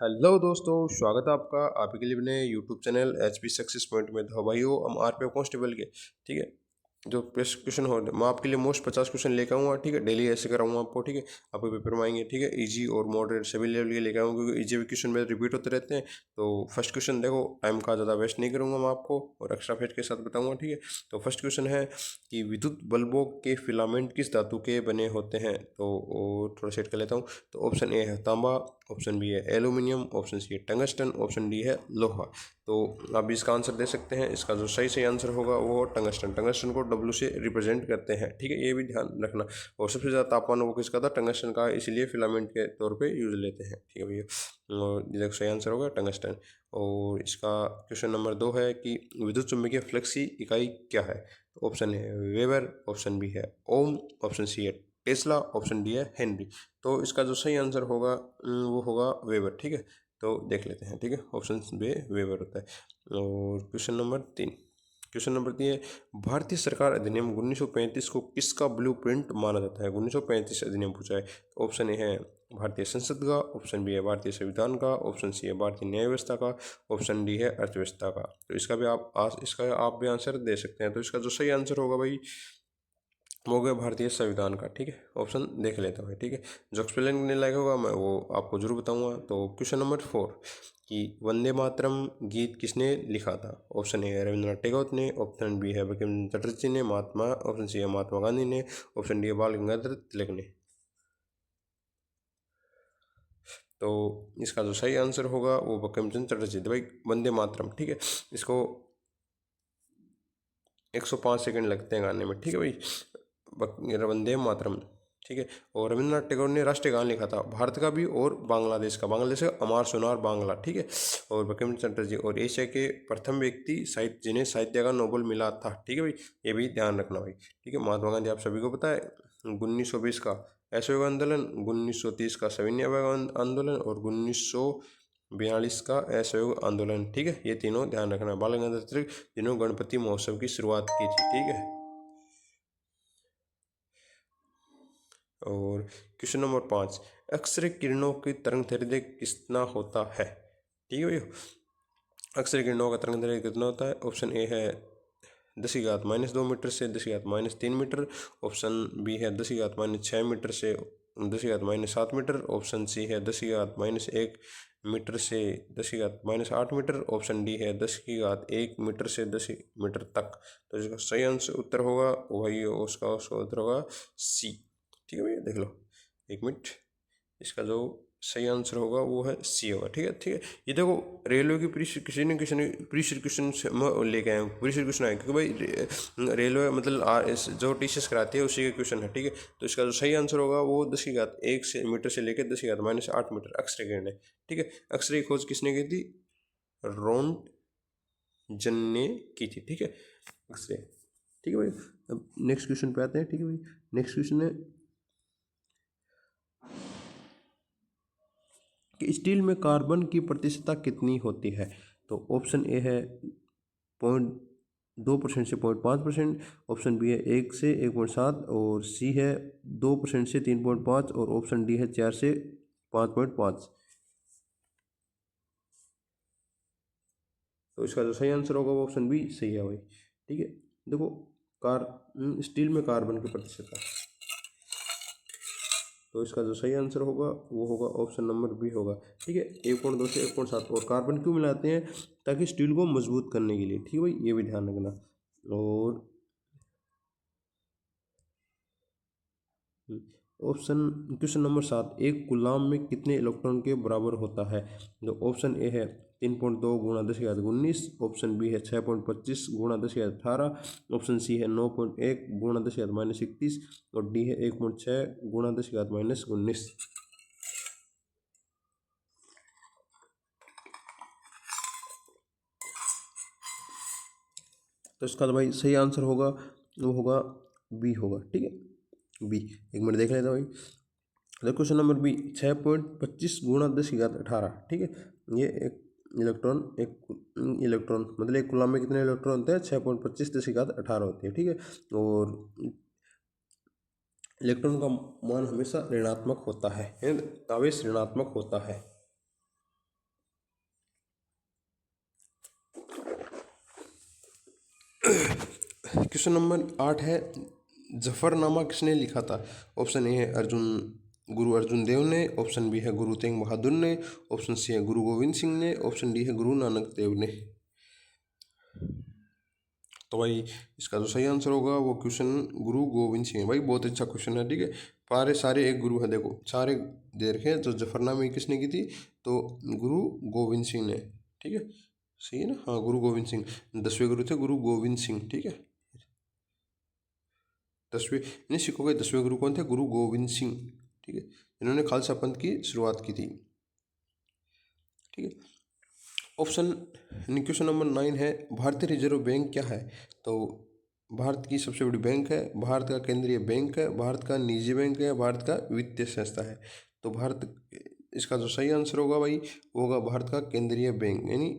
Hello दोस्तों, स्वागत है आपका आपके लिए अपने YouTube channel H P success point में। तो भाइयों, हम आर पी एफ कांस्टेबल के ठीक है जो क्वेश्चन हो, मैं आपके लिए मोस्ट 50 क्वेश्चन लेकर आऊँगा। ठीक है, डेली ऐसे कराऊंगा आपको। ठीक है, आपको पेपर में आएंगे। ठीक है, इजी और मॉडरेट सभी लेवल के लेकर आऊँगा, क्योंकि इजी क्वेश्चन में रिपीट होते रहते हैं। तो फर्स्ट क्वेश्चन देखो, टाइम का ज़्यादा वेस्ट नहीं करूँगा मैं आपको, और एक्स्ट्रा फेट के साथ बताऊँगा। ठीक है, तो फर्स्ट क्वेश्चन है कि विद्युत बल्बों के फिलामेंट किस धातु के बने होते हैं। तो वो थोड़ा सेट कर लेता हूँ। तो ऑप्शन ए है तांबा, ऑप्शन बी है एल्यूमिनियम, ऑप्शन सी है टंगस्टन, ऑप्शन डी है लोहा। तो आप भी इसका आंसर दे सकते हैं। इसका जो सही आंसर होगा वो हो टंगस्टन। टंगस्टन को डब्ल्यू से रिप्रेजेंट करते हैं। ठीक है, ये भी ध्यान रखना। और सबसे ज़्यादा तापमान वो किसका था? टंगस्टन का, इसीलिए फिलामेंट के तौर पे यूज लेते हैं। ठीक है भैया, और ये देखो सही आंसर होगा टंगस्टन। और इसका क्वेश्चन नंबर 2 है कि विद्युत चुम्बकीय फ्लक्स की इकाई क्या है। तो ऑप्शन है वेबर, ऑप्शन बी है ओम, ऑप्शन सी है टेस्ला, ऑप्शन डी है हेनरी। तो इसका जो सही आंसर होगा वो होगा वेबर। ठीक है, तो देख लेते हैं। ठीक है, ऑप्शन बी वेबर होता है। और क्वेश्चन नंबर 3 है भारतीय सरकार अधिनियम 1935 को किसका ब्लूप्रिंट माना जाता है। 1935 अधिनियम पूछा है। तो ऑप्शन ए है भारतीय संसद का, ऑप्शन बी है भारतीय संविधान का, ऑप्शन सी है भारतीय न्याय व्यवस्था का, ऑप्शन डी है अर्थव्यवस्था का। तो इसका आप भी आंसर दे सकते हैं। तो इसका जो सही आंसर होगा भाई वो हो गया भारतीय संविधान का। ठीक है, ऑप्शन देख लेता हूँ। ठीक है, जो एक्सप्लेन करने लायक होगा मैं वो आपको जरूर बताऊंगा। तो क्वेश्चन नंबर 4 कि वंदे मातरम गीत किसने लिखा था। ऑप्शन ए है रविंद्रनाथ टैगोर ने, ऑप्शन बी है बंकिम चंद्र चटर्जी ने, ऑप्शन सी है महात्मा गांधी ने, ऑप्शन डी है बाल गंगाधर तिलक ने। तो इसका जो सही आंसर होगा वो बंकिम चंद्र चटर्जी। तो भाई वंदे मातरम, ठीक है, इसको 105 सेकंड लगते हैं गाने में। ठीक है भाई, वंदे मातरम। ठीक है, और रविंद्रनाथ टैगोर ने राष्ट्रीय गान लिखा था, भारत का भी और बांग्लादेश का अमार सोनार बांग्ला। ठीक है, और बंकिम चंद्र जी और एशिया के प्रथम व्यक्ति साहित्य जिन्हें साहित्य का नोबेल मिला था। ठीक है भाई, ये भी ध्यान रखना भाई। ठीक है, महात्मा गांधी आप सभी को पता है 1920 का असहयोग आंदोलन, 1930 का सविनय अवज्ञा आंदोलन और 1942 का असहयोग आंदोलन। ठीक है, ये तीनों ध्यान रखना। बाल गंगाधर तिलक जिन्होंने गणपति महोत्सव की शुरुआत की थी। ठीक है, और क्वेश्चन नंबर 5 अक्सर किरणों की तरंग दैर्ध्य कितना होता है। ठीक है भैया, अक्सर किरणों का तरंग दैर्ध्य कितना होता है। ऑप्शन ए है 10⁻⁻2 मीटर से 10⁻3 मीटर, ऑप्शन बी है 10⁻6 मीटर से 10⁻7 मीटर, ऑप्शन सी है 10⁻1 मीटर से 10⁻8 मीटर, ऑप्शन डी है 10⁻1 मीटर से 10 मीटर तक। तो इसका सही आंसर उत्तर होगा वही, उसका उत्तर होगा सी। ठीक है भैया, देख लो 1 मिनट। इसका जो सही आंसर होगा वो है सी होगा। ठीक है, ठीक है, ये देखो रेलवे की किसी ने प्री क्वेश्चन लेके आए हैं, प्री क्वेश्चन आए, क्योंकि भाई रेलवे मतलब जो टीचर्स कराती है उसी के क्वेश्चन है। ठीक है, तो इसका जो सही आंसर होगा वो 10⁻1 मीटर से लेकर 10⁻8 मीटर अक्सर किरण है। ठीक है, अक्सर की खोज किसने की थी? रोन्टजन ने की थी। ठीक है, अक्सर। ठीक है भाई, अब नेक्स्ट क्वेश्चन पे आते हैं। ठीक है भाई, नेक्स्ट क्वेश्चन है कि स्टील में कार्बन की प्रतिशतता कितनी होती है। तो ऑप्शन ए है 0.2% से 0.5%, ऑप्शन बी है 1 से 1.7, और सी है 2% से 3.5, और ऑप्शन डी है 4 से 5.5। तो इसका जो सही आंसर होगा वो ऑप्शन बी सही है भाई। ठीक है, देखो स्टील में कार्बन की प्रतिशतता, तो इसका जो सही आंसर होगा वो होगा ऑप्शन नंबर बी होगा। ठीक है, 1.2 से 1.7। और कार्बन क्यों मिलाते हैं? ताकि स्टील को मजबूत करने के लिए। ठीक है भाई, ये भी ध्यान रखना। और ऑप्शन क्वेश्चन नंबर 7 एक कूलाम में कितने इलेक्ट्रॉन के बराबर होता है। जो ऑप्शन ए है 3.2 गुणा 10⁻19, ऑप्शन बी है 6.25 गुणा 10⁻18, ऑप्शन सी है 9.1 गुणा 10⁻21, और डी है 1.6 गुणा 10⁻19। तो इसका तो भाई सही आंसर होगा वो होगा बी होगा। ठीक है, बी। 1 मिनट देख लेते हैं भाई। तो क्वेश्चन नंबर बी 6.25 गुणा 10⁻18। ठीक है, ये एक इलेक्ट्रॉन मतलब एक कूलम में कितने इलेक्ट्रॉन होते हैं? 6.25 10⁻18 होती है। ठीक है, और इलेक्ट्रॉन का मान हमेशा ऋणात्मक होता है, आवेश ऋणात्मक होता है। क्वेश्चन नंबर 8 है, जफरनामा किसने लिखा था? ऑप्शन ए है गुरु अर्जुन देव ने, ऑप्शन बी है गुरु तेग बहादुर ने, ऑप्शन सी है गुरु गोविंद सिंह ने, ऑप्शन डी है गुरु नानक देव ने। तो भाई इसका जो सही आंसर होगा वो क्वेश्चन गुरु गोविंद सिंह है। भाई बहुत अच्छा क्वेश्चन है, ठीक है। सारे एक गुरु है, देखो सारे दे रखे हैं। तो जफरनामा किसने की थी? तो गुरु गोविंद सिंह ने, ठीक है। सही है ना? हाँ, गुरु गोविंद सिंह 10वें गुरु थे, गुरु गोविंद सिंह, ठीक है। 10वें नहीं, सिखों के 10वें गुरु कौन थे? गुरु गोविंद सिंह, ठीक है। इन्होंने खालसा पंथ की शुरुआत की थी, ठीक है। ऑप्शन क्वेश्चन नंबर 9 है, भारतीय रिजर्व बैंक क्या है? तो भारत की सबसे बड़ी बैंक है, भारत का केंद्रीय बैंक है, भारत का निजी बैंक है, भारत का वित्तीय संस्था है। तो भारत, इसका जो सही आंसर होगा भाई वो होगा भारत का केंद्रीय बैंक, यानी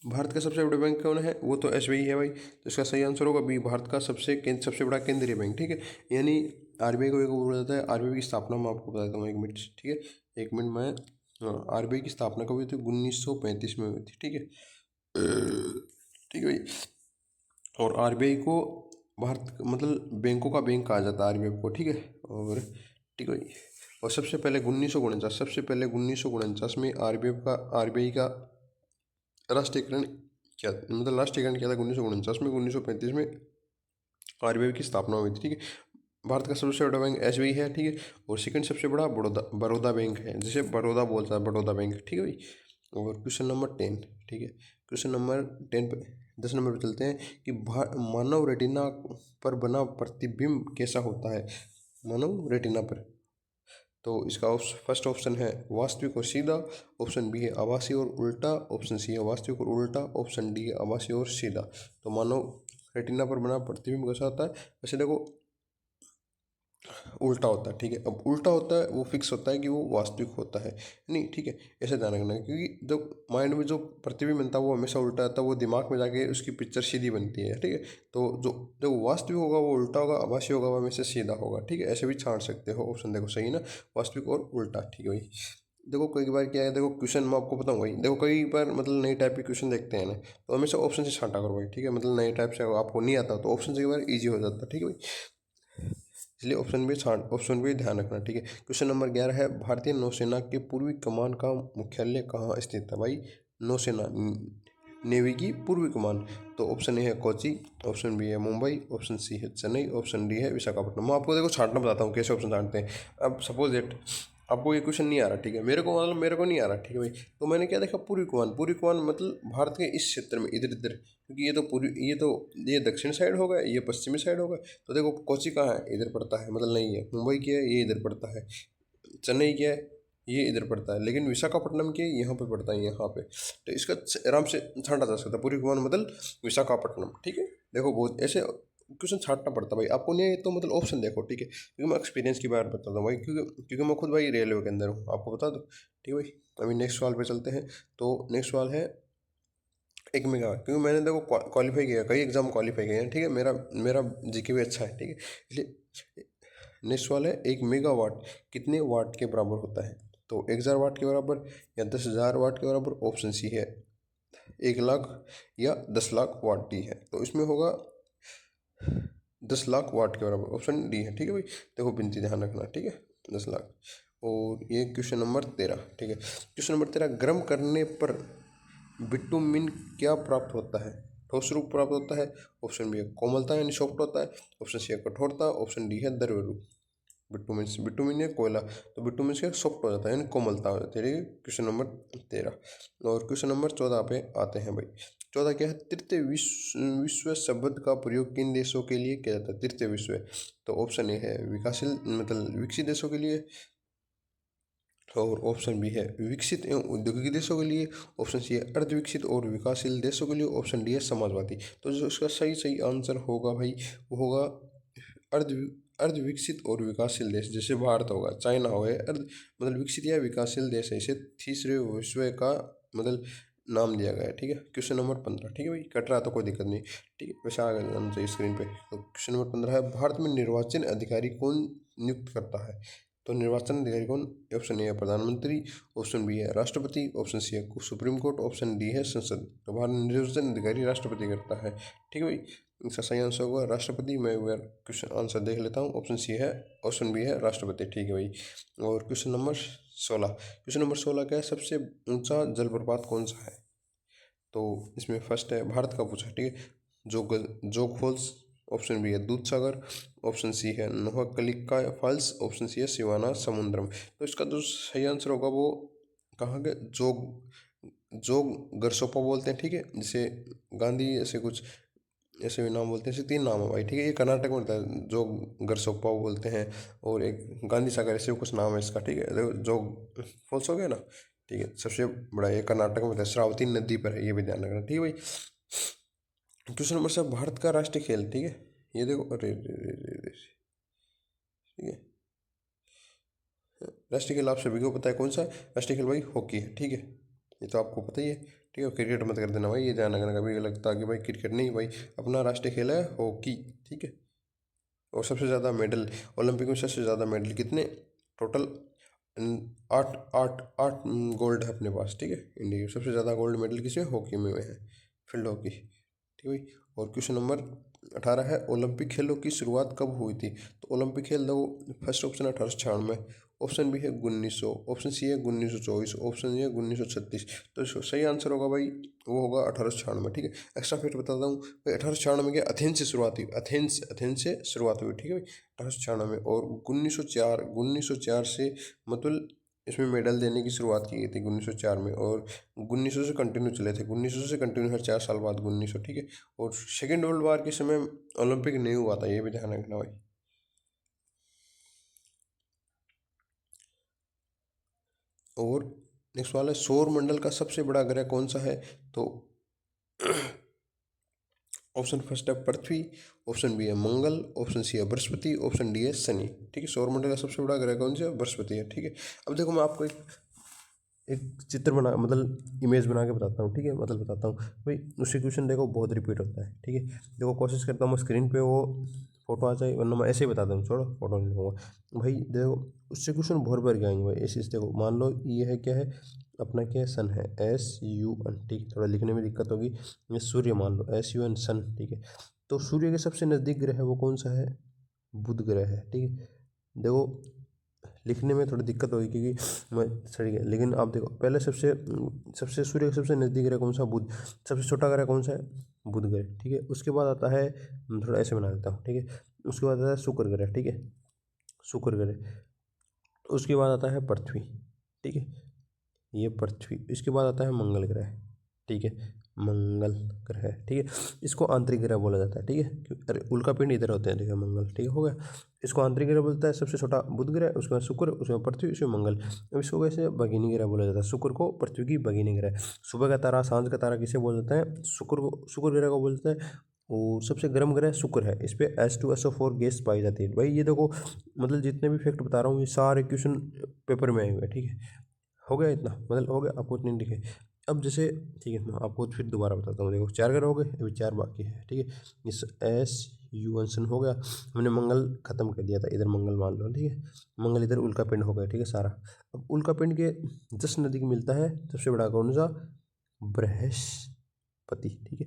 भारत का सबसे बड़ा बैंक कौन है? वो तो एसबीआई है भाई। तो इसका सही आंसर होगा बी, भारत का सबसे बड़ा केंद्रीय बैंक, ठीक है। यानी आरबीआई को एक बोला जाता है, आरबीआई की स्थापना मैं आपको बता देता हूँ, 1 मिनट, ठीक है। 1 मिनट में, हाँ, आरबीआई की स्थापना कब हुई थी? 1935 में हुई थी, ठीक है। ठीक है भाई। और आरबीआई को भारत मतलब बैंकों का बैंक कहा जाता है आरबीआई को, ठीक है। और ठीक है भाई। और सबसे पहले 1949 में आरबीआई का राष्ट्रीयकरण क्या, मतलब राष्ट्रीयकरण किया था 1949 में। 1935 में आरबीआई की स्थापना हुई थी, ठीक है। भारत का सबसे बड़ा बैंक एसबीआई है, ठीक है। और सेकंड सबसे बड़ा बड़ौदा बैंक है, जिसे बड़ौदा बोलता है, बड़ौदा बैंक, ठीक है भाई। और क्वेश्चन नंबर 10, ठीक है। क्वेश्चन नंबर 10 पे 10 नंबर पर चलते हैं कि मानव रेटिना पर बना प्रतिबिंब कैसा होता है? मानव रेटिना पर। तो इसका फर्स्ट ऑप्शन है वास्तविक और सीधा, ऑप्शन बी है आभासी और उल्टा, ऑप्शन सी है वास्तविक और उल्टा, ऑप्शन डी है आभासी और सीधा। तो मानव रेटिना पर बना प्रतिबिंब कैसा होता है? वैसे देखो उल्टा होता है, ठीक है। अब उल्टा होता है वो फिक्स होता है कि वो वास्तविक होता है, नहीं, ठीक है। ऐसे ध्यान रखना है, क्योंकि जो माइंड में जो प्रतिबिंब बनता है वो हमेशा उल्टा आता है, वो दिमाग में जाके उसकी पिक्चर सीधी बनती है, ठीक है। तो जो वास्तविक होगा वो उल्टा होगा, आभासी होगा वो हमेशा सीधा होगा, ठीक है। ऐसे भी छांट सकते हो ऑप्शन, देखो सही ना, वास्तविक और उल्टा, ठीक है भाई। देखो कई बार क्या है, देखो क्वेश्चन मैं आपको बताऊँ भाई, देखो कई बार मतलब नई टाइप के क्वेश्चन देखते हैं ना, तो हमेशा ऑप्शन से छांटा करो भाई, ठीक है। मतलब नए टाइप से आपको नहीं आता तो ऑप्शन से कई बार ईजी हो जाता है, ठीक है भाई। इसलिए ऑप्शन भी ध्यान रखना, ठीक है। क्वेश्चन नंबर 11 है, भारतीय नौसेना के पूर्वी कमान का मुख्यालय कहाँ स्थित है? भाई नौसेना, नेवी की पूर्वी कमान। तो ऑप्शन ए है कोची, ऑप्शन बी है मुंबई, ऑप्शन सी है चेन्नई, ऑप्शन डी है विशाखापट्टनम। मैं आपको देखो छांटना बताता हूँ कैसे ऑप्शन छांटते हैं। अब सपोज दैट आपको ये क्वेश्चन नहीं आ रहा, ठीक है, मेरे को नहीं आ रहा, ठीक है भाई। तो मैंने क्या देखा, पूर्वी कमान मतलब भारत के इस क्षेत्र में, इधर इधर, क्योंकि ये दक्षिण साइड होगा, ये पश्चिमी साइड होगा। तो देखो कोची कहाँ है? इधर पड़ता है, मतलब नहीं है। मुंबई क्या है? ये इधर पड़ता है। चेन्नई क्या है? ये इधर पड़ता है। लेकिन विशाखापट्टनम के यहाँ पे पड़ता है, यहाँ पे। तो इसका आराम से छांटा जा सकता है, पूर्वी कमान मतलब विशाखापट्टनम, ठीक है। देखो बहुत ऐसे क्वेश्चन छांटना पड़ता है भाई आपको, नहीं तो मतलब ऑप्शन देखो, ठीक है। क्योंकि मैं एक्सपीरियंस की बात बताता हूँ भाई, क्योंकि मैं खुद भाई रेलवे के अंदर हूँ, आपको बता दो, ठीक है भाई। अभी नेक्स्ट सवाल पे चलते हैं। तो नेक्स्ट सवाल है 1 मेगा, क्योंकि मैंने देखो क्वालिफाई किया, कई एग्जाम क्वालिफाई किए हैं, ठीक है। मेरा मेरा जीके भी अच्छा है, ठीक है। इसलिए नेक्स्ट सवाल है, 1 मेगावाट कितने वाट के बराबर होता है? तो 1000 वाट के बराबर, या 10,000 वाट के बराबर, ऑप्शन सी है 1 लाख, या 10 लाख वाट डी है। तो इसमें होगा 10 लाख वाट के बराबर, ऑप्शन डी है, ठीक है भाई। देखो बिनती ध्यान रखना, ठीक है, 10 लाख। और ये क्वेश्चन नंबर 13, ठीक है। क्वेश्चन नंबर 13, गर्म करने पर बिटुमिन क्या प्राप्त होता है? ठोस रूप प्राप्त होता है, ऑप्शन बी है कोमलता यानी सॉफ्ट होता है, ऑप्शन सी है कठोरता, ऑप्शन डी है द्रव्य रूप। बिटुमिन है कोयला, तो बिटुमिन से सॉफ्ट हो जाता है यानी कोमलता हो जाती है, ठीक है। Question number 13। और क्वेश्चन नंबर 14 पे आते हैं भाई। 14 क्या है, तृतीय विश्व शब्द का प्रयोग किन देशों के लिए किया जाता है? तृतीय विश्व, तो ऑप्शन ए है विकासशील मतलब विकसित देशों के लिए, और ऑप्शन बी है विकसित एवं औद्योगिक देशों के लिए, ऑप्शन सी है अर्धविकसित और विकासशील देशों के लिए, ऑप्शन डी है समाजवादी। तो जो इसका सही आंसर होगा भाई वो होगा अर्ध अर्धविकसित और विकासशील देश, जैसे भारत होगा, चाइना होगा, मतलब विकसित या विकासशील देश है, इसे तीसरे विश्व का मतलब नाम दिया गया है, ठीक है। क्वेश्चन नंबर 15, ठीक है भाई, कट रहा तो कोई दिक्कत नहीं, ठीक है। वैसे आ गया स्क्रीन पे। तो क्वेश्चन नंबर 15 है, भारत में निर्वाचन अधिकारी कौन नियुक्त करता है? तो निर्वाचन अधिकारी कौन? ऑप्शन ए है प्रधानमंत्री, ऑप्शन बी है राष्ट्रपति, ऑप्शन सी है सुप्रीम कोर्ट, ऑप्शन डी है संसद। तो भारत निर्वाचन अधिकारी राष्ट्रपति करता है। ठीक है भाई, इसका सही आंसर होगा राष्ट्रपति। मैं क्वेश्चन आंसर देख लेता हूँ। ऑप्शन सी है, ऑप्शन बी है राष्ट्रपति। ठीक है भाई। और क्वेश्चन नंबर 16, क्वेश्चन नंबर 16 क्या है? सबसे ऊंचा जलप्रपात कौन सा है? तो इसमें फर्स्ट है, भारत का पूछा। ठीक है, जोग फॉल्स, ऑप्शन बी है दूध सागर, ऑप्शन सी है नोहकलिका फॉल्स, ऑप्शन सी है शिवाना समुद्रम। तो इसका जो सही आंसर होगा वो कहाँ के? जोग गरसोपा बोलते हैं। ठीक है, जिसे गांधी ऐसे कुछ ऐसे भी नाम बोलते हैं, ऐसे 3 नाम है भाई। ठीक है, ये कर्नाटक में होता है, जोग गरसोपा बोलते हैं, और एक गांधी सागर ऐसे कुछ नाम है इसका। ठीक है, देखो जोग फॉल्स हो गया ना। ठीक है, सबसे बड़ा ये कर्नाटक में होता है, श्रावती नदी पर है, ये भी ध्यान रखना। ठीक है भाई। क्वेश्चन नंबर 7, भारत का राष्ट्रीय खेल। ठीक है, ये देखो, अरे ठीक है, राष्ट्रीय खेल आप सभी को पता है कौन सा है? राष्ट्रीय खेल भाई हॉकी है। ठीक है, ये तो आपको पता ही है। ठीक है, क्रिकेट मत कर देना भाई, ये ध्यान रखना कभी लगता कि भाई क्रिकेट नहीं भाई, अपना राष्ट्रीय खेल है हॉकी। ठीक है, और सबसे ज़्यादा मेडल ओलंपिक में, सबसे ज़्यादा मेडल कितने? टोटल 8 गोल्ड है अपने पास। ठीक है, इंडिया के सबसे ज़्यादा गोल्ड मेडल किसमें? हॉकी में है, फील्ड हॉकी। ठीक है भाई। और क्वेश्चन नंबर 18 है, ओलंपिक खेलों की शुरुआत कब हुई थी? तो ओलंपिक खेल दो, फर्स्ट ऑप्शन है 1896, ऑप्शन बी है 1900, ऑप्शन सी है 1924, ऑप्शन डी है 1936। तो इसका सही आंसर होगा भाई, वो होगा 1896। ठीक है, एक्स्ट्रा फैक्ट बताता हूँ भाई, 1896 के एथेंस से शुरुआत हुई, एथेंस से शुरुआत हुई। ठीक है भाई, 1896 और 1904 से मतलब इसमें मेडल देने की शुरुआत की गई थी 1904 में, और 1900 से कंटिन्यू चले थे, 1900 से कंटिन्यू हर 4 साल बाद 1900। ठीक है, और सेकेंड वर्ल्ड वार के समय ओलंपिक नहीं हुआ था, ये भी ध्यान रखना भाई। और नेक्स्ट वाला है, सौर मंडल का सबसे बड़ा ग्रह कौन सा है? तो ऑप्शन फर्स्ट है पृथ्वी, ऑप्शन बी है मंगल, ऑप्शन सी है बृहस्पति, ऑप्शन डी है शनि। ठीक है, सौर मंडल का सबसे बड़ा ग्रह कौन सा है? बृहस्पति है। ठीक है, अब देखो मैं आपको एक चित्र बना, मतलब इमेज बना के बताता हूँ। ठीक है, मतलब बताता हूँ भाई, उससे क्वेश्चन देखो बहुत रिपीट होता है। ठीक है, देखो कोशिश करता हूँ स्क्रीन पे वो फोटो आ जाए, वरना मैं ऐसे ही बताता हूँ, छोड़ो फोटो नहीं लूँगा भाई। देखो उससे क्वेश्चन भर भर के आएंगे भाई ऐसे। देखो मान लो ये है, क्या है अपना, क्या है सन है, SUN। ठीक है, थोड़ा लिखने में दिक्कत होगी। ये सूर्य मान लो, SUN सन। ठीक है, तो सूर्य के सबसे नज़दीक ग्रह है वो कौन सा है? बुध ग्रह है। ठीक है, देखो लिखने में थोड़ी दिक्कत होगी क्योंकि मैं सही है, लेकिन आप देखो पहले सबसे सबसे सूर्य के सबसे नज़दीक ग्रह कौन सा? बुध। सबसे छोटा ग्रह कौन सा है? बुध ग्रह। ठीक है, उसके बाद आता है, थोड़ा ऐसे बना देता हूँ। ठीक है, उसके बाद आता है शुक्र ग्रह। ठीक है, शुक्र ग्रह। उसके बाद आता है पृथ्वी। ठीक है, ये पृथ्वी। इसके बाद आता है मंगल ग्रह। ठीक है, मंगल ग्रह। ठीक है, इसको आंतरिक ग्रह बोला जाता है। ठीक है, अरे उल्का पिंड इधर होते हैं, ठीक है, मंगल। ठीक है, हो गया। इसको आंतरिक ग्रह बोलता है, सबसे छोटा बुध ग्रह, उसके बाद शुक्र, उसके बाद पृथ्वी, उसके बाद मंगल। अब इसको कैसे भगिनी ग्रह बोला जाता है? शुक्र को पृथ्वी की भगिनी ग्रह। सुबह का तारा, सांझ का तारा किसे बोल जाता है? शुक्र को, शुक्र ग्रह को बोलते हैं। और सबसे गर्म ग्रह शुक्र है, इस पर H2SO4 गैस पाई जाती है भाई। ये देखो मतलब जितने भी फैक्ट बता रहा हूँ ये सारे क्वेश्चन पेपर में आए हुए हैं। ठीक है, हो गया इतना, मतलब हो गया, आपको इतने लिखे। अब जैसे ठीक है, मैं आपको फिर दोबारा बताता हूँ। देखो 4 ग्रह हो गए, अभी 4 बाकी है। ठीक है, इस SUN सन हो गया, हमने मंगल खत्म कर दिया था, इधर मंगल मान लो। ठीक है, मंगल इधर उल्का पिंड हो गया। ठीक है, सारा। अब उल्का पिंड के जस्ट नज़दीक मिलता है सबसे बड़ा कौन सा? बृहस्पति। ठीक है,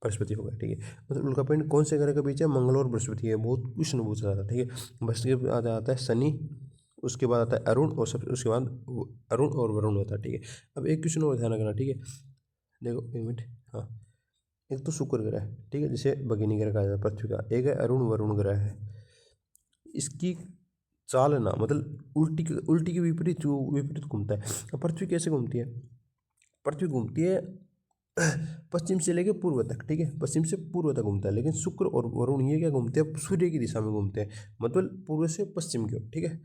बृहस्पति हो गया। ठीक है, मतलब उल्का पिंड कौन से ग्रह के बीच है? मंगल और बृहस्पति है, बहुत क्वेश्चन पूछ रहा था। ठीक है, बृहस्पति के बाद आता है शनि, उसके बाद आता है अरुण, और सब उसके बाद अरुण और वरुण होता है। ठीक है, अब एक क्वेश्चन और ध्यान रखना। ठीक है, देखो एक मिनट, हाँ, एक तो शुक्र ग्रह है। ठीक है, जिसे भगिनी ग्रह कहा जाता है पृथ्वी का। एक है अरुण वरुण ग्रह है, इसकी चालना मतलब उल्टी उल्टी के विपरीत, जो विपरीत घूमता है। अब पृथ्वी कैसे घूमती है? पृथ्वी घूमती है पश्चिम से लेकर पूर्व तक। ठीक है, पश्चिम से पूर्व तक घूमता है, लेकिन शुक्र और वरुण ये क्या घूमते हैं? सूर्य की दिशा में घूमते हैं, मतलब पूर्व से पश्चिम की ओर। ठीक है,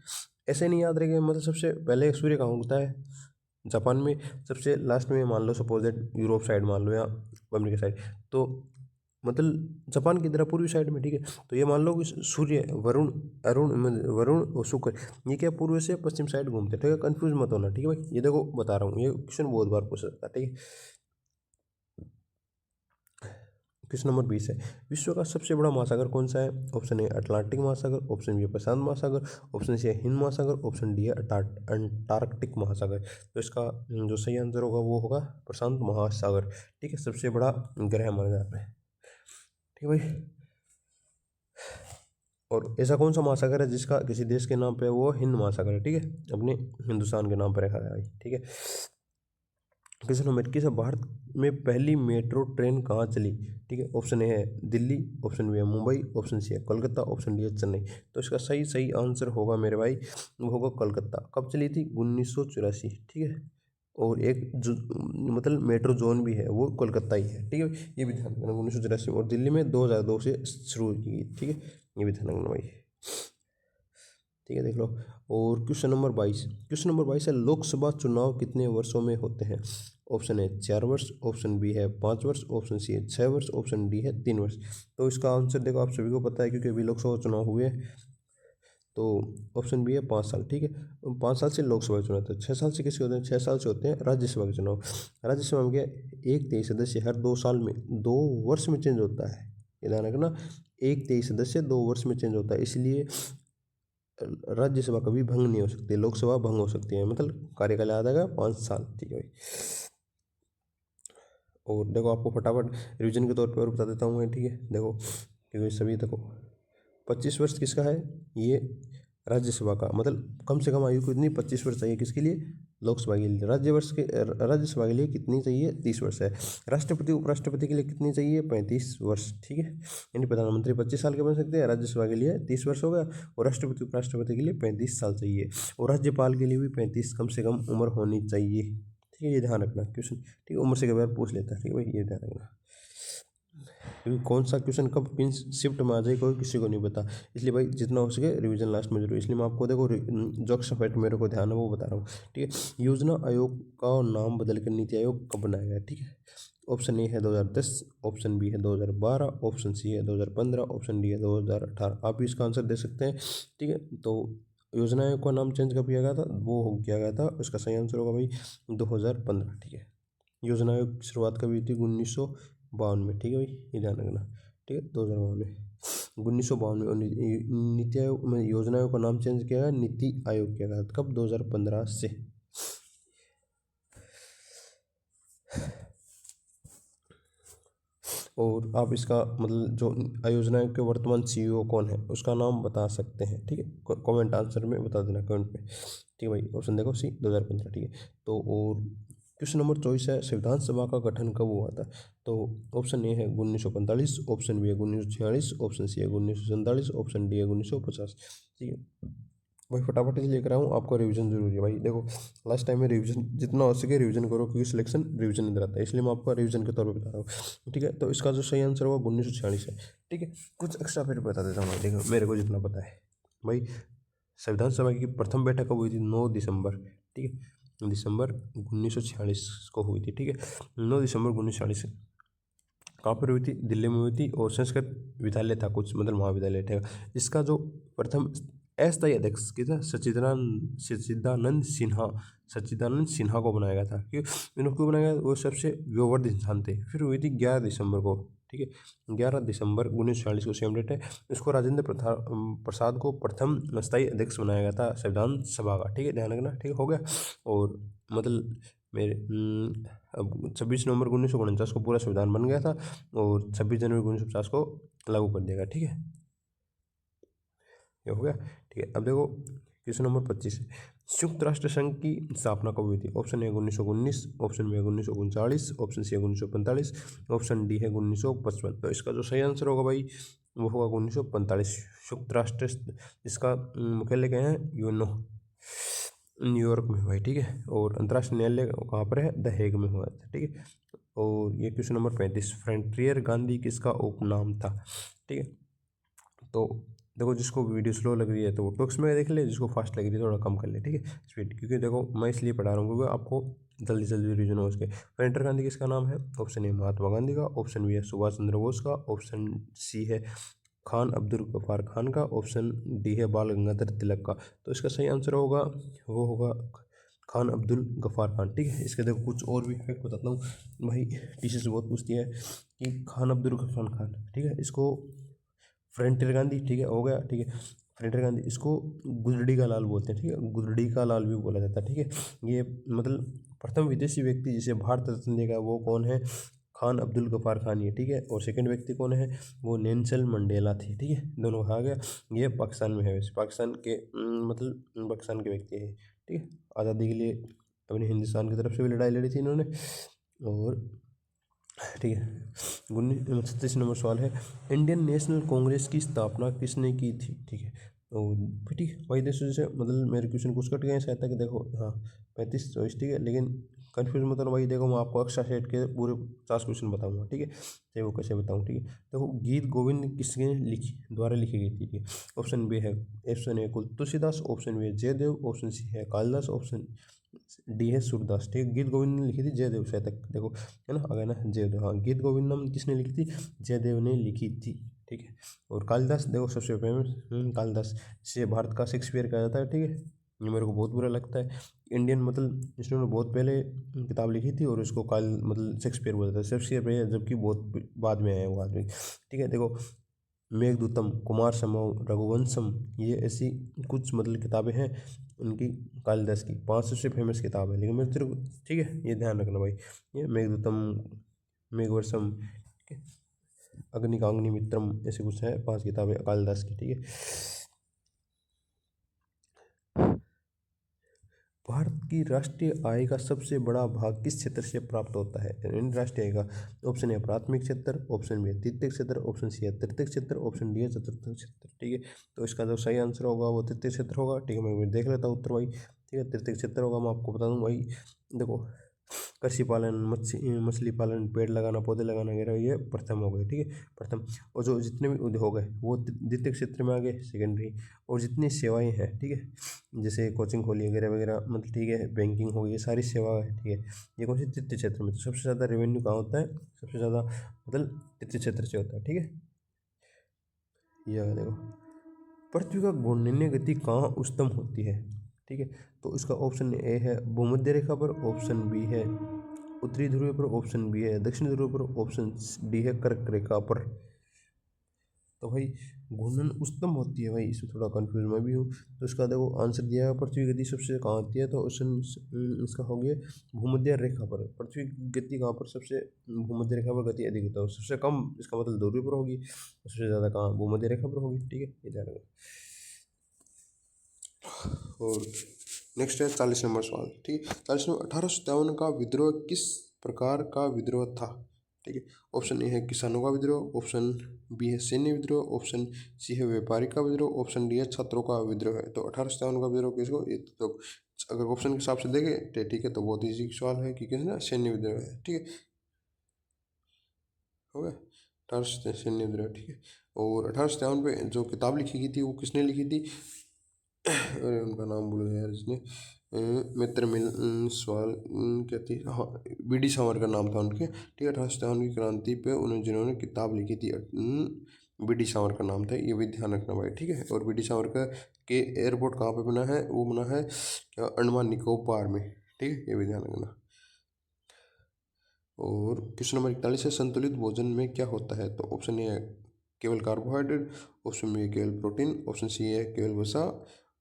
ऐसे नहीं याद रखेगा, मतलब सबसे पहले सूर्य कहाँ उगता है? जापान में। सबसे लास्ट में मान लो सपोज यूरोप साइड मान लो, या अमेरिका साइड, तो मतलब जापान की तरफ पूर्वी साइड में। ठीक है, तो ये मान लो कि सूर्य, वरुण, वरुण और शुक्र ये क्या पूर्व से पश्चिम साइड घूमते हैं। ठीक है, कंफ्यूज मत होना। ठीक है भाई, ये देखो बता रहा हूँ, ये क्वेश्चन बहुत बार पूछ सकता है। ठीक है, क्वेश्चन नंबर 20 है, विश्व का सबसे बड़ा महासागर कौन सा है? ऑप्शन ए अटलांटिक महासागर, ऑप्शन बी है प्रशांत महासागर, ऑप्शन सी है हिंद महासागर, ऑप्शन डी है अंटार्कटिक महासागर। तो इसका जो सही आंसर होगा वो होगा प्रशांत महासागर। ठीक है, सबसे बड़ा ग्रह माना जाता है। ठीक है भाई, और ऐसा कौन सा महासागर है जिसका किसी देश के नाम पे वो हिंद महासागर है? ठीक है, अपने हिंदुस्तान के नाम पर रखा गया है। ठीक है, क्वेश्चन नंबर 21 है, भारत में पहली मेट्रो ट्रेन कहाँ चली? ठीक है, ऑप्शन ए है दिल्ली, ऑप्शन बी है मुंबई, ऑप्शन सी है कोलकाता, ऑप्शन डी है चेन्नई। तो इसका सही आंसर होगा मेरे भाई, वो होगा कोलकाता। कब चली थी? 1984। ठीक है, और एक जो मतलब मेट्रो जोन भी है वो कोलकाता ही है। ठीक है, ये भी ध्यान रखना, 1984 और दिल्ली में 2002 से शुरू की गई। ठीक है, ये भी ध्यान रखना भाई। ठीक है, देख लो। और क्वेश्चन नंबर 22 है, लोकसभा चुनाव कितने वर्षों में होते हैं? ऑप्शन ए 4 वर्ष, ऑप्शन बी है 5 वर्ष, ऑप्शन सी है 6 वर्ष, ऑप्शन डी है 3 वर्ष। तो इसका आंसर देखो आप सभी को पता है क्योंकि अभी लोकसभा चुनाव हुए, तो ऑप्शन बी है 5 साल। ठीक है, 5 साल से लोकसभा चुनाव होते हैं। 6 साल से किसके होते हैं? 6 साल से होते हैं राज्यसभा के चुनाव। राज्यसभा में क्या, एक 23 सदस्य हर 2 साल में 2 वर्ष में चेंज होता है। ये ध्यान रखना, एक 23 सदस्य 2 वर्ष में चेंज होता है, इसलिए राज्यसभा कभी भंग नहीं हो सकती, लोकसभा भंग हो सकती है, मतलब कार्यकाल आ जाएगा 5 साल। ठीक है भाई, और देखो आपको फटाफट रिवीजन के तौर पर और बता देता हूँ मैं। ठीक है, देखो क्योंकि सभी देखो 25 वर्ष किसका है? ये राज्यसभा का, मतलब कम से कम आयु कितनी? 25 वर्ष चाहिए किसके लिए? लोकसभा के लिए। राज्यसभा के लिए कितनी चाहिए? 30 वर्ष है। राष्ट्रपति उपराष्ट्रपति के लिए कितनी चाहिए? 35 वर्ष। ठीक है, यानी प्रधानमंत्री 25 साल के बन सकते हैं, राज्यसभा के लिए 30 वर्ष हो गया, और राष्ट्रपति उपराष्ट्रपति के लिए 35 साल चाहिए, और राज्यपाल के लिए भी 35 कम से कम उम्र होनी चाहिए। ठीक है, ये ध्यान रखना क्वेश्चन। ठीक है, उम्र से कई बार पूछ लेता है। ठीक है भाई, ये ध्यान रखना, क्योंकि कौन सा क्वेश्चन कब पिन शिफ्ट में आ जाए कोई किसी को नहीं पता, इसलिए भाई जितना हो सके रिवीजन लास्ट में जरूर। इसलिए मैं आपको देखो जोक्स फैक्ट मेरे को ध्यान है वो बता रहा हूँ। ठीक है, योजना आयोग का नाम बदल कर नीति आयोग कब बनाया गया? ठीक है, ऑप्शन ए है 2010, ऑप्शन बी है 2012, ऑप्शन सी है 2015, ऑप्शन डी है 2018। आप भी इसका आंसर दे सकते हैं। ठीक है, तो योजना आयोग का नाम चेंज कब किया गया था? वो किया गया था, उसका सही आंसर होगा भाई 2015। ठीक है, योजना आयोग की शुरुआत कभी हुई थी? 1952 में। ठीक है भाई, ये ध्यान रखना। ठीक है, 2052 में, 1952 में। और नीति आयोग में योजना आयोग का नाम चेंज किया गया, नीति आयोग किया गया। कब? 2015 से। और आप इसका मतलब जो योजना आयोग के वर्तमान सीईओ कौन है उसका नाम बता सकते हैं। ठीक है, कमेंट आंसर में बता देना कमेंट पे। ठीक है भाई, ऑप्शन देखो सी 2015। ठीक है, तो और क्वेश्चन नंबर 24 है, संविधान सभा का गठन कब हुआ था? तो ऑप्शन ए है 1945, ऑप्शन बी है 1946, ऑप्शन सी है 1947, ऑप्शन डी है 1950। ठीक है भाई, फटाफट से लेकर आऊँ, आपको रिवीजन जरूरी है भाई। देखो लास्ट टाइम में रिवीजन जितना हो सके रिवीजन करो, क्योंकि सिलेक्शन रिवीजन इधर आता है, इसलिए मैं आपको रिवीजन के तौर पर बता रहा हूँ। ठीक है, तो इसका जो सही आंसर होगा 1946 है। ठीक है, कुछ एक्स्ट्रा फिर बता देता हूँ भाई, देखो मेरे को जितना पता है भाई। संविधान सभा की प्रथम बैठक कब हुई थी? 9 दिसंबर। ठीक है, दिसंबर 1946 को हुई थी। ठीक है, 9 दिसंबर 1946 कहाँ पर हुई थी? दिल्ली में हुई थी, और संस्कृत विद्यालय था कुछ, मतलब महाविद्यालय था। इसका जो प्रथम अस्थायी अध्यक्ष किया सच्चिदानंद सिन्हा को बनाया गया था। क्यों इनको बनाया गया? वो सबसे व्यवहार इंसान थे। फिर हुई थी 11 दिसंबर को। ठीक है, 11 दिसंबर 1946 को सेम डेट है। इसको राजेंद्र प्रसाद को प्रथम स्थायी अध्यक्ष बनाया गया था संविधान सभा का। ठीक है, ध्यान रखना। ठीक हो गया, और मतलब मेरे अब 26 नवंबर 1949 को पूरा संविधान बन गया था, और 26 जनवरी 1950 को लागू कर दिया गया। ठीक है, ये हो गया। ठीक है, अब देखो क्वेश्चन नंबर 25 है, संयुक्त राष्ट्र संघ की स्थापना कब हुई थी? ऑप्शन ए 1919, ऑप्शन बी है 1939, ऑप्शन सी है 1945, ऑप्शन डी है 1955। तो इसका जो सही आंसर होगा भाई वो होगा 1945। संयुक्त राष्ट्र इसका मुख्यालय क्या है? यूएनओ न्यूयॉर्क में भाई। ठीक है, और अंतर्राष्ट्रीय न्यायालय कहाँ पर है? द हेग में हुआ था। ठीक है, और ये क्वेश्चन नंबर 35, फ्रंटियर गांधी किसका उपनाम था? ठीक है, तो देखो जिसको वीडियो स्लो लग रही है तो वो टॉक्स में देख ले, जिसको फास्ट लग रही है थोड़ा कम कर ले। ठीक है स्पीड, क्योंकि देखो मैं इसलिए पढ़ा रहा हूँ क्योंकि आपको जल्दी जल्दी रिविजन हो उसके। फ्रंटियर गांधी किसका नाम है? ऑप्शन ए महात्मा गांधी का, ऑप्शन बी है सुभाष चंद्र बोस का, ऑप्शन सी है खान अब्दुल गफ्फार खान का, ऑप्शन डी है बाल गंगाधर तिलक का। तो इसका सही आंसर होगा वो होगा खान अब्दुल गफ़ार खान, ठीक है। इसके देखो कुछ और भी फैक्ट बताता हूँ भाई, टीचर से बहुत पूछती है कि खान अब्दुल गफ़ार खान, ठीक है, इसको फ्रंटियर गांधी, ठीक है, हो गया, ठीक है, फ्रंटियर गांधी, इसको गुजड़ी का लाल बोलते हैं, ठीक है, गुजड़ी का लाल भी बोला जाता है, ठीक है। ये मतलब प्रथम विदेशी व्यक्ति जिसे भारत रत्न देगा वो कौन है, खान अब्दुल गफ़ार खान, ये, ठीक है। और सेकंड व्यक्ति कौन है, वो नेल्सन मंडेला थे, ठीक है, दोनों कहा गया। ये पाकिस्तान में है, वैसे पाकिस्तान के मतलब पाकिस्तान के व्यक्ति है, ठीक है। आज़ादी के लिए अपने हिंदुस्तान की तरफ से भी लड़ाई लड़ी थी इन्होंने। और ठीक है, 36 नंबर सवाल है, इंडियन नेशनल कांग्रेस की स्थापना किसने की थी, ठीक है। तो ठीक है भाई, देखो जैसे मतलब मेरे क्वेश्चन कुछ कट गए हैं शायद तक, देखो हाँ 35-24, ठीक है, लेकिन कन्फ्यूज मत होना भाई, देखो मैं आपको अक्सा सेट के पूरे 50 क्वेश्चन बताऊंगा, ठीक है, चाहे वो कैसे बताऊँ, ठीक है। देखो गीत गोविंद किसने द्वारा लिखी गई थी, ठीक है। ऑप्शन बी है, ऑप्शन ए कुल तुलसीदास, ऑप्शन बी है जयदेव, ऑप्शन सी है कालिदास, ऑप्शन डी है सूरदास, ठीक है। गीत गोविंद ने लिखी थी जयदेव शायद तक, देखो है ना, आ गया ना जयदेव, हाँ, गीत गोविंदम किसने लिखी थी, जयदेव ने लिखी थी, ठीक है। और कालिदास देखो सबसे फेमस, कालिदास से भारत का शेक्सपियर कहा जाता है, ठीक है। ये मेरे को बहुत बुरा लगता है, इंडियन मतलब इसने बहुत पहले किताब लिखी थी और उसको काल मतलब शेक्सपियर बोलता है, शेक्सपियर पे, जबकि बहुत बाद में आया वो आदमी, ठीक है। देखो मेघदूतम, कुमार संभव, रघुवंशम, ये ऐसी कुछ मतलब किताबें हैं उनकी, कालिदास की 5 सबसे फेमस किताब है, लेकिन मेरे तेरे को, ठीक है, ये ध्यान रखना भाई, ये मेघदूतम, मेघवर्षम, ठीक है, अग्निकाग्नि मित्रम, ऐसे कुछ है 5 किताबें कालिदास की, ठीक है। भारत की राष्ट्रीय आय का सबसे बड़ा भाग किस क्षेत्र से प्राप्त होता है, यानी राष्ट्रीय आय का, ऑप्शन ए प्राथमिक क्षेत्र, ऑप्शन बी द्वितीय क्षेत्र, ऑप्शन सी है तृतीय क्षेत्र, ऑप्शन डी है चतुर्थ क्षेत्र, ठीक है। तो इसका जो सही आंसर होगा वो तृतीय क्षेत्र होगा, ठीक है। मैं देख लेता हूँ उत्तर भाई, ठीक है, तृतीय क्षेत्र होगा। मैं आपको बता दूँ भाई, देखो कृषि पालन, मछली पालन, पेड़ लगाना, पौधे लगाना वगैरह, ये प्रथम हो गए, ठीक है, प्रथम। और जो जितने भी उद्योग है वो द्वितीय क्षेत्र में आ गए, सेकेंडरी। और जितनी सेवाएं हैं, ठीक है, जैसे कोचिंग खोली वगैरह वगैरह, मतलब ठीक है, बैंकिंग हो गई, ये सारी सेवा है, ठीक है, ये कौन सी तृतीय क्षेत्र में। तो सबसे ज़्यादा रेवेन्यू कहाँ होता है, सबसे ज़्यादा मतलब तृतीय क्षेत्र से होता है, ठीक है। ये देखो, पृथ्वी का घूर्णनीय गति कहाँ उच्चतम होती है, ठीक है। तो इसका ऑप्शन ए है भूमध्य रेखा पर, ऑप्शन बी है उत्तरी ध्रुव पर, ऑप्शन बी है दक्षिण ध्रुव पर, ऑप्शन डी है कर्क रेखा पर। तो भाई घूर्णन उच्चतम होती है भाई, इसमें थोड़ा कंफ्यूज मैं भी हूँ। तो इसका देखो आंसर दिया है, पृथ्वी की गति सबसे कहाँ होती है, तो ऑप्शन इसका हो गया भूमध्य रेखा पर। पृथ्वी की गति कहाँ पर सबसे, भूमध्य रेखा पर गति अधिक होता है, सबसे कम इसका मतलब ध्रुव पर होगी, सबसे ज़्यादा कहाँ, भूमध्य रेखा पर होगी, ठीक है, ये ध्यान रखना। और नेक्स्ट है 40 नंबर सवाल, ठीक है। 40 नंबर, 1857 का विद्रोह किस प्रकार का विद्रोह था, ठीक है। ऑप्शन ए है किसानों का विद्रोह, ऑप्शन बी है सैन्य विद्रोह, ऑप्शन सी है व्यापारी का विद्रोह, ऑप्शन डी है छात्रों का विद्रोह है। तो 1857 का विद्रोह किसको, ये तो अगर ऑप्शन के हिसाब से देखें तो ठीक है, तो बहुत ईजी सवाल है कि किसने, सैन्य विद्रोह है, ठीक है, हो गया 18 सैन्य विद्रोह, ठीक है। और 1857 पे जो किताब लिखी गई थी वो किसने लिखी थी, अरे उनका नाम भूल गया यार, जिसने मित्र मिल सवाल क्या थी, हाँ, बी डी सावरकर नाम था उनके, ठीक है। 1857 की क्रांति पे उन्होंने जिन्होंने किताब लिखी थी, बी डी सावरकर नाम था, ये भी ध्यान रखना भाई, ठीक है। और बी डी सावरकर के एयरपोर्ट कहाँ पे बना है, वो बना है क्या, अंडमान निकोबार में, ठीक है, ये भी ध्यान रखना। और क्वेश्चन नंबर 41 है, संतुलित भोजन में क्या होता है। तो ऑप्शन ए है केवल कार्बोहाइड्रेट, ऑप्शन बी है केवल प्रोटीन, ऑप्शन सी है केवल वसा,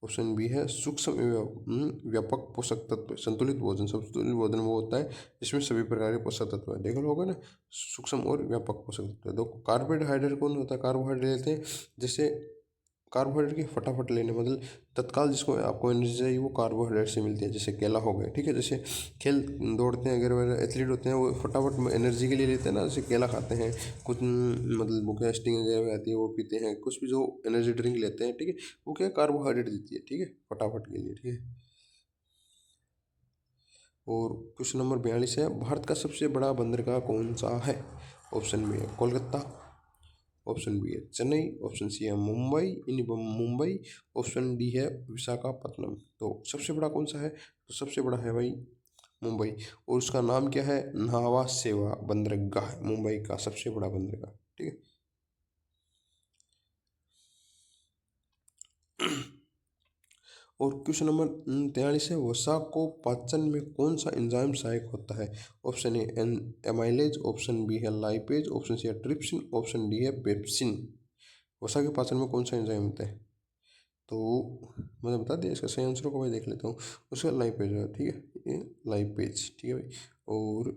ऑप्शन बी है सूक्ष्म एवं व्यापक पोषक तत्व। संतुलित भोजन, संतुलित भोजन वो होता है जिसमें सभी प्रकार के पोषक तत्व है, देखो होगा ना, सूक्ष्म और व्यापक पोषक तत्व। देखो कार्बोहाइड्रेट कौन होता है, कार्बोहाइड्रेट लेते हैं जैसे कार्बोहाइड्रेट की फटाफट लेने, मतलब तत्काल जिसको आपको एनर्जी चाहिए वो कार्बोहाइड्रेट से मिलती है, जैसे केला हो गया, ठीक है। जैसे खेल दौड़ते हैं अगर वगैरह एथलीट होते हैं वो फटाफट एनर्जी के लिए लेते हैं ना, जैसे केला खाते हैं, कुछ मतलब बुके स्टिंग वगैरह आती है वो पीते हैं, कुछ भी जो एनर्जी ड्रिंक लेते हैं, ठीक है, वो क्या कार्बोहाइड्रेट देती है, ठीक है, फटाफट के लिए, ठीक है। और क्वेश्चन नंबर 42 है, भारत का सबसे बड़ा बंदरगाह कौन सा है। ऑप्शन बी है कोलकाता, ऑप्शन बी है चेन्नई, ऑप्शन सी है मुंबई, मुंबई, ऑप्शन डी है विशाखापत्तनम। तो सबसे बड़ा कौन सा है, तो सबसे बड़ा है भाई मुंबई, और उसका नाम क्या है, नावा सेवा बंदरगाह, मुंबई का सबसे बड़ा बंदरगाह, ठीक है। और क्वेश्चन नंबर 43 है, वसा को पाचन में कौन सा एंजाइम सहायक होता है? Option A amylase, option B है लाइपेज, ऑप्शन सी है ट्रिप्सिन, ऑप्शन डी है पेप्सिन। वसा के पाचन में कौन सा एंजाइम होता है? तो मैंने बता दिया, इसका सही आंसर को मैं देख लेता हूँ। उसका लाइपेज है, ठीक है, ये लाइपेज, ठीक है भाई। और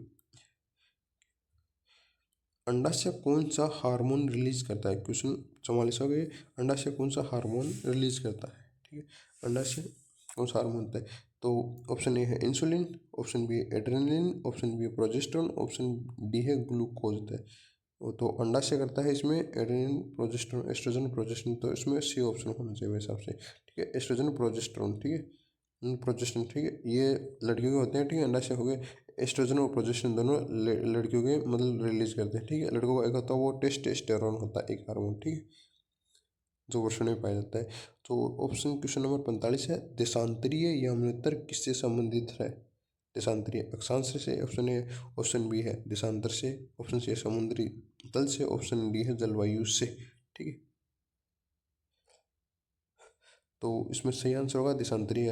अंडाशय कौन सा हार्मोन रिलीज करता है? क्वेश्चन 44 हो गए। अंडाशय कौन सा हार्मोन रिलीज करता है? ठीक है, अंडाशय कौन सा हार्मोन होता है? तो ऑप्शन ए है insulin, option B adrenaline, option B progesterone, option D है ग्लूकोज होता है। तो अंडाशय करता है इसमें एड्रेनलिन, प्रोजेस्टेरोन, एस्ट्रोजन, प्रोजेस्टेरोन। तो इसमें सी ऑप्शन होना चाहिए मेरे हिसाब से, ठीक है, एस्ट्रोजन प्रोजेस्टेरोन, ठीक है, प्रोजेस्टेरोन, ठीक है, ये लड़कियों के होते हैं, ठीक है। अंडाशय हो गए, एस्ट्रोजन और प्रोजेस्टेरोन दोनों लड़कियों के मतलब रिलीज करते हैं, ठीक है। लड़कों का एक होता है वो टेस्टोस्टेरोन होता है, एक हार्मोन, ठीक है, जो वर्षों में पाया जाता है। तो ऑप्शन क्वेश्चन नंबर 45 है, देशांतरीय यमनोत्तर किससे संबंधित है? देशांतरीय अक्षांश से, ऑप्शन ए, ऑप्शन बी है देशांतर से, ऑप्शन सी है समुद्री तल से, ऑप्शन डी है जलवायु से, ठीक है। तो इसमें सही आंसर होगा देशांतरीय।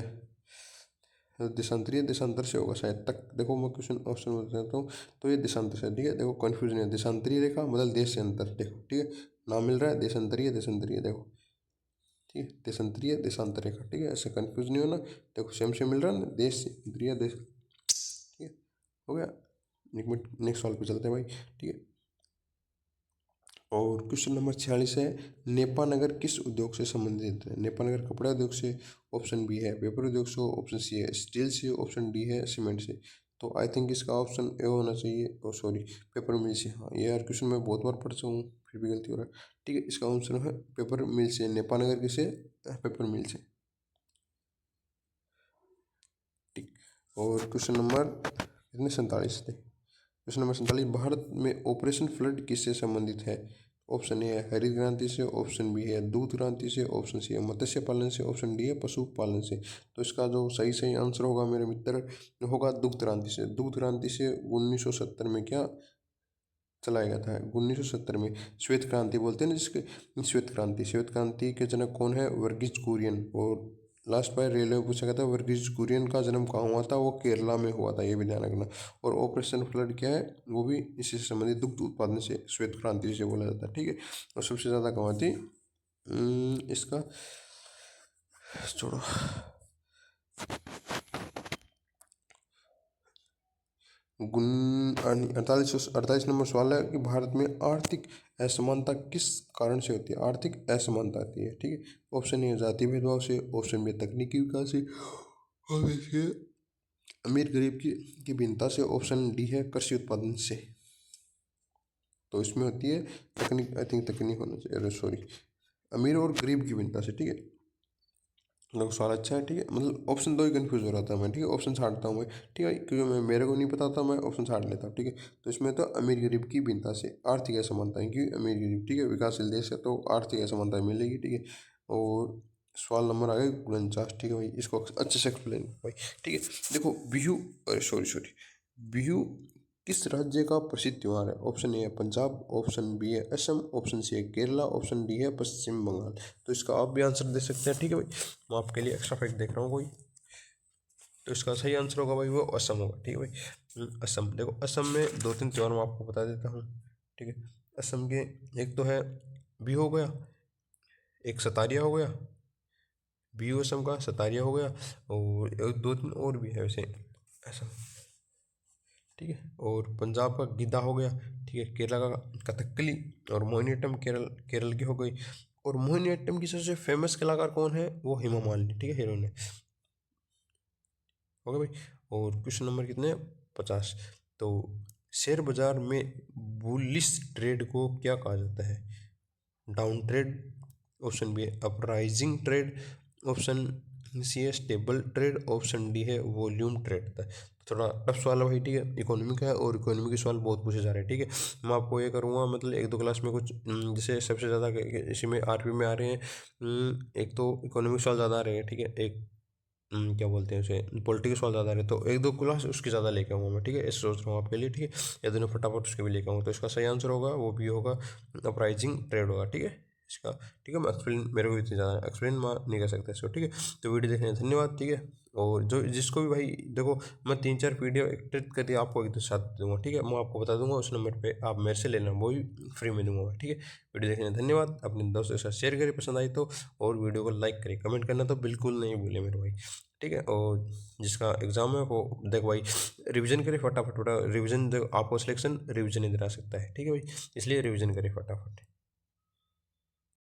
देशांतरीय देशांतर से होगा शायद तक। देखो मैं क्वेश्चन ऑप्शन बताता हूँ, तो ये देशांतर से, ठीक है। देखो कन्फ्यूजन है, देशांतरीय रेखा मतलब देश से अंतर, देखो, ठीक है, नाम मिल रहा है देशांतरीय देशांतरीय, देखो, ठीक है, देशांतरीय देशांतर रेखा, ठीक है, ऐसे कन्फ्यूज नहीं होना। देखो सेम सेम मिल रहा है ना, देश अंतरीय देश, ठीक है, हो गया। एक मिनट, नेक्स्ट सवाल पे चलते हैं भाई, ठीक है। और क्वेश्चन नंबर 46 है, नेपानगर किस उद्योग से संबंधित है? नेपानगर कपड़ा उद्योग से, ऑप्शन बी है पेपर उद्योग से, ऑप्शन सी है स्टील से, ऑप्शन डी है सीमेंट से। तो आई थिंक इसका ऑप्शन ए होना चाहिए, ओ सॉरी, पेपर मिल से। हाँ, ये यार क्वेश्चन मैं बहुत बार पढ़ चुका हूँ, फिर भी गलती हो रहा है, ठीक है। इसका ऑप्शन है पेपर मिल से, नेपानगर किसे, पेपर मिल से, ठीक। और क्वेश्चन नंबर कितने, 47 थे। क्वेश्चन नंबर 47, भारत में ऑपरेशन फ्लड किससे संबंधित है? ऑप्शन ए है हरित क्रांति से, ऑप्शन बी है दूध क्रांति से, ऑप्शन सी है मत्स्य पालन से, ऑप्शन डी है पशुपालन से। तो इसका जो सही सही आंसर होगा मेरे मित्र, होगा दुग्ध क्रांति से। दुग्ध क्रांति से 1970 में क्या चलाया गया था? 1970 में श्वेत क्रांति बोलते हैं ना जिसके, श्वेत क्रांति, श्वेत क्रांति के जनक कौन है? वर्गीज कुरियन। और लास्ट बार रेलवे में पूछा गया था, वर्गीज कुरियन का जन्म कहाँ हुआ था? वो केरला में हुआ था, ये भी ध्यान रखना। और ऑपरेशन फ्लड क्या है? वो भी इसी से संबंधित, दुग्ध उत्पादन से, श्वेत क्रांति से बोला जाता है, ठीक है। और सबसे ज़्यादा कहाँ थी इसका, छोड़ो। अड़तालीस नंबर सवाल है कि भारत में आर्थिक असमानता किस कारण से होती है? आर्थिक असमानता आती है, ठीक है। ऑप्शन ए जाति भेदभाव से, ऑप्शन बी तकनीकी विकास से, और देखिए अमीर गरीब की भिन्नता से, ऑप्शन डी है कृषि उत्पादन से। तो इसमें होती है तकनीक, आई थिंक तकनीक होना चाहिए, अरे सॉरी, अमीर और गरीब की भिन्नता से, ठीक है। लोग सवाल अच्छा है, ठीक है, मतलब ऑप्शन दो ही कन्फ्यूज हो रहा था मैं, ठीक है, ऑप्शन छाटता हूँ मैं, ठीक है, क्योंकि मैं मेरे को नहीं पता था, मैं ऑप्शन छाट लेता हूँ, ठीक है। तो इसमें तो अमीर गरीब की भिन्नता से, आर्थिक असमानता है, क्योंकि अमीर गरीब, ठीक है, विकासशील देश है तो आर्थिक असमानता मिलेगी, ठीक है। और सवाल नंबर आ गया 49, ठीक है भाई, इसको अच्छे से एक्सप्लेन भाई, ठीक है। देखो बिहू, सॉरी सॉरी, बिहू किस राज्य का प्रसिद्ध त्यौहार है? ऑप्शन ए है पंजाब, ऑप्शन बी है असम, ऑप्शन सी है केरला, ऑप्शन डी है पश्चिम बंगाल। तो इसका आप भी आंसर दे सकते हैं, ठीक है भाई, मैं आपके लिए एक्स्ट्रा फैक्ट देख रहा हूँ कोई। तो इसका सही आंसर होगा भाई वो असम होगा, ठीक है भाई। असम, देखो असम में दो तीन त्यौहार मैं आपको बता देता हूँ, ठीक है। असम के एक तो है बिहू हो गया, एक सतारिया हो गया, बिहू असम का, सतारिया हो गया, और एक दो तीन और भी है वैसे असम, ठीक है। और पंजाब का गिद्दा हो गया, ठीक है। केरला का कथकली, और मोहिनीअट्टम केरल, केरल की हो गई। और मोहिनीअट्टम की सबसे फेमस कलाकार कौन है? वो हेमा मालिनी, ठीक है, हीरोइन है, हो गया भाई। और क्वेश्चन नंबर कितने, 50। तो शेयर बाजार में बुलिश ट्रेड को क्या कहा जाता है? डाउन ट्रेड, ऑप्शन बी है अपराइजिंग ट्रेड, ऑप्शन सी है स्टेबल ट्रेड, ऑप्शन डी है वॉल्यूम ट्रेड। थोड़ा टफ सवाल है भाई, ठीक है, इकोनॉमी का है, और इकोनॉमी के सवाल बहुत पूछे जा रहे हैं, ठीक है। मैं आपको ये करूँगा, मतलब एक दो क्लास में कुछ जैसे सबसे ज़्यादा इसी में आरपी में आ रहे हैं, एक तो इकोनॉमिक सवाल ज़्यादा आ रहे हैं, ठीक है, एक क्या बोलते हैं उसे, पॉलिटिकल सवाल ज़्यादा आ रहे हैं, तो एक दो क्लास उसकी ज़्यादा लेके आऊँगा मैं, ठीक है, ऐसे सोच रहा हूँ आपके लिए, ठीक है। या दोनों फटाफट उसके भी लेके आऊँगा। तो इसका सही आंसर होगा वो भी होगा अपराइजिंग ट्रेड होगा, ठीक है। इसका, ठीक है। मैं एक्सप्लेन, मेरे को इतनी ज़्यादा एक्सप्लेन नहीं कर सकता इसको, ठीक है। तो वीडियो देखने का धन्यवाद, ठीक है। और जो जिसको भी भाई देखो, मैं 3-4 वीडियो एडिट करके आपको एक तो साथ दूंगा, ठीक है। मैं आपको बता दूंगा उस नंबर पे, आप मेरे से लेना, वो भी फ्री में दूंगा, ठीक है। वीडियो देखने का धन्यवाद, अपने दोस्तों के साथ शेयर करें पसंद आई तो, और वीडियो को लाइक करें, कमेंट करना तो बिल्कुल नहीं भूले मेरे भाई, ठीक है। और जिसका एग्ज़ाम है वो देखो भाई, रिवीजन करें फटाफट, रिवीजन देखो, आपको सिलेक्शन रिवीजन इधर आ सकता है, ठीक है भाई, इसलिए रिवीजन करें फटाफट।